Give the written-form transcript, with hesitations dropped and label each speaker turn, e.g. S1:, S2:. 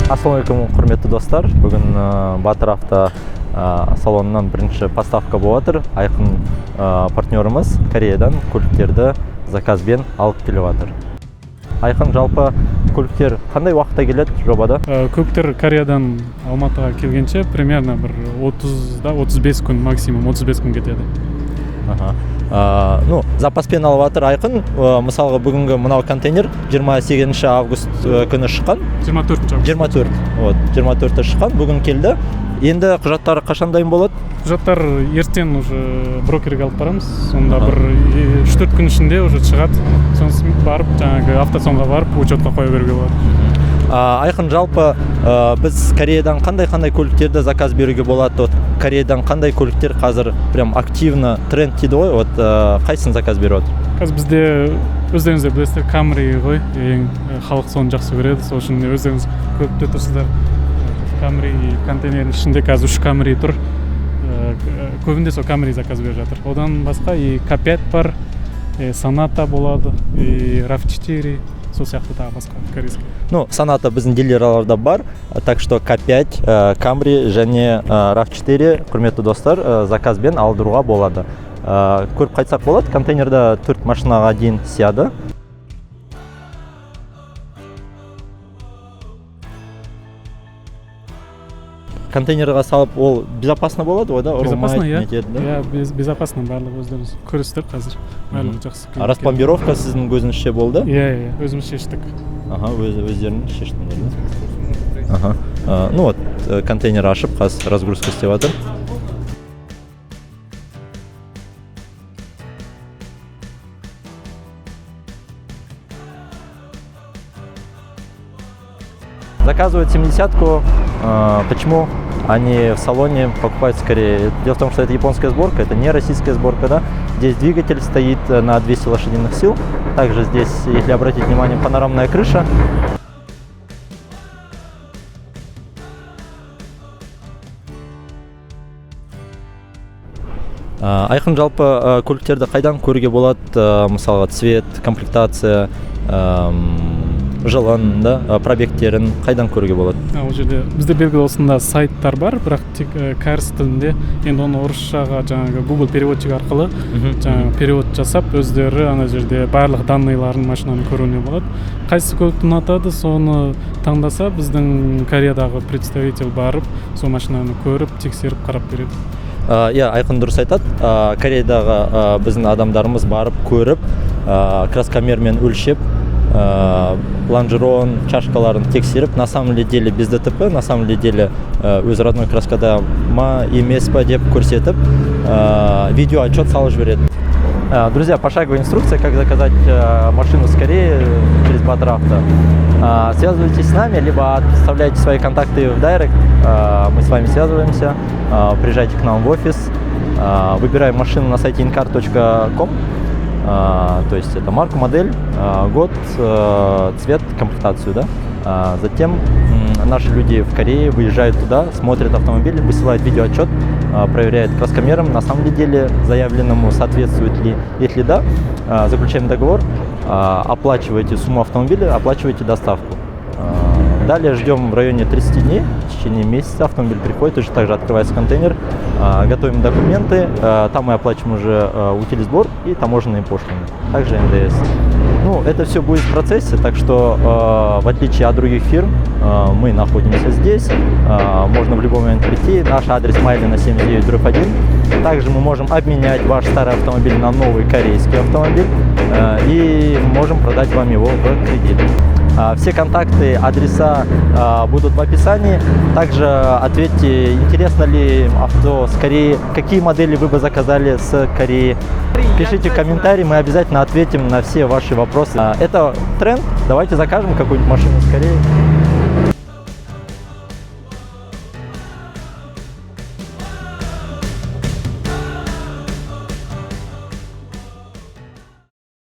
S1: Ассалаумалейкум, құрметті достар. Бүгін Батыр авто салонынан бірінші поставка болып жатыр. Айқын партнеріміз Кореядан көліктерді заказбен алып келіп жатыр. Айқын, жалпы көліктер қандай уақытта келеді жобада?
S2: Көліктер Кореядан Алматыға келгенше примерно бір 30-35 күн, максимум 35 күн кетеді.
S1: Запаспен алып жатыр Айқын. Мысалға бүгінгі мынау контейнер 28 август күні шыққан. 24 шыққан, бүгін келді. Енді құжаттары қашан дайын болады?
S2: Құжаттар ертең уже брокерге алып барамыз. Сонда бір 3-4 күн ішінде уже шығады. Сонысын барып, жаңағы автосонға барып, учетқа қоя беруге болады.
S1: Айқын, жалпы біз Кореядан қандай көліктерді заказ беруге болады? Кореядан қандай көліктер қазір прям активно тренд дейді ғой? Қайсын заказ беріп отыр?
S2: Қазір бізде өздеріңіз де білесіздер, Camry ғой, халық соны жақсы көреді. Сол үшін өздеріңіз көріп тұрсыздар. Camry контейнердің ішінде қазір 3 Camry тұр. Көбінде сол Camry заказ беріп жатыр. Одан басқа K5 бар, Sonata болады, RAV4, сол сияқты тағы басқа корейский.
S1: Sonata біздің дилерларда бар, так что K5, Camry және RAV4 құрметті достар заказбен алдыруға болады. Көріп қайтсақ болады, контейнерда 4 машинаға дейін сияды. Контейнерға салып, ол безопасно болады ғой, да?
S2: Безопасно, безопасно, барлығы өздеріңіз көресіздер қазір. Барлығы жақсы.
S1: Распломбировка сіздің көзіңізше болды?
S2: Өзіміз шештік.
S1: Өздеріңіз шештіңдер. Контейнер ашып, қазір разгрузка істеп жатыр. Заказывают 70-ку. Почему они в салоне покупают скорее? Дело в том, что это японская сборка, это не российская сборка, да? Здесь двигатель стоит на 200 лошадиных сил. Также здесь, если обратить внимание, панорамная крыша. Айқын, жалпы көліктерді қайдан көруге болады? Мысалға цвет, комплектация, жылын, пробегтерін қайдан көруге болады?
S2: Ол жерде бізде белгілі осында сайттар бар, бірақ тек кәріс тілінде. Енді оны орысшаға жаңағы Google переводчик арқылы жаңағы перевод жасап, өздері ана жерде барлық данныйларын машинаны көруіне болады. Қайсы көлікті ұнатады, соны таңдаса, біздің Кореядағы представитель барып, сол машинаны көріп, тексеріп, қарап береді.
S1: Айқын дұрыс айтады. Кореядағы біздің адамдарымыз барып көріп, краскомермен өлшеп, лонжерон, чашкаларын тексеріп, на самом деле без ДТП, на самом деле өз родной краскада ма, емес па деп көрсетіп, видео отчет салып жібереді. Друзья, пошаговая инструкция, как заказать машину с Кореи через Батыр авто. Связывайтесь с нами, либо оставляйте свои контакты в директ, мы с вами связываемся, приезжайте к нам в офис, выбираем машину на сайте incar.com. То есть это марка, модель, год, цвет, комплектацию, да? Затем наши люди в Корее выезжают туда, смотрят автомобиль, высылают видеоотчет, проверяют краскомером, на самом деле заявленному соответствует ли. Если да, заключаем договор, оплачиваете сумму автомобиля, оплачиваете доставку. Далее ждем в районе 30 дней, в течение месяца автомобиль приходит, точно так же открывается контейнер, готовим документы, там мы оплачиваем уже утилизбор и таможенные пошлины, также НДС. Это все будет в процессе, так что в отличие от других фирм мы находимся здесь, можно в любой момент прийти, наш адрес Майлина 79/1. Также мы можем обменять ваш старый автомобиль на новый корейский автомобиль и можем продать вам его в кредит. Все контакты, адреса будут в описании. Также ответьте, интересно ли авто с Кореи, какие модели вы бы заказали с Кореи. Пишите комментарии, мы обязательно ответим на все ваши вопросы. Это тренд, давайте закажем какую-нибудь машину с Кореи.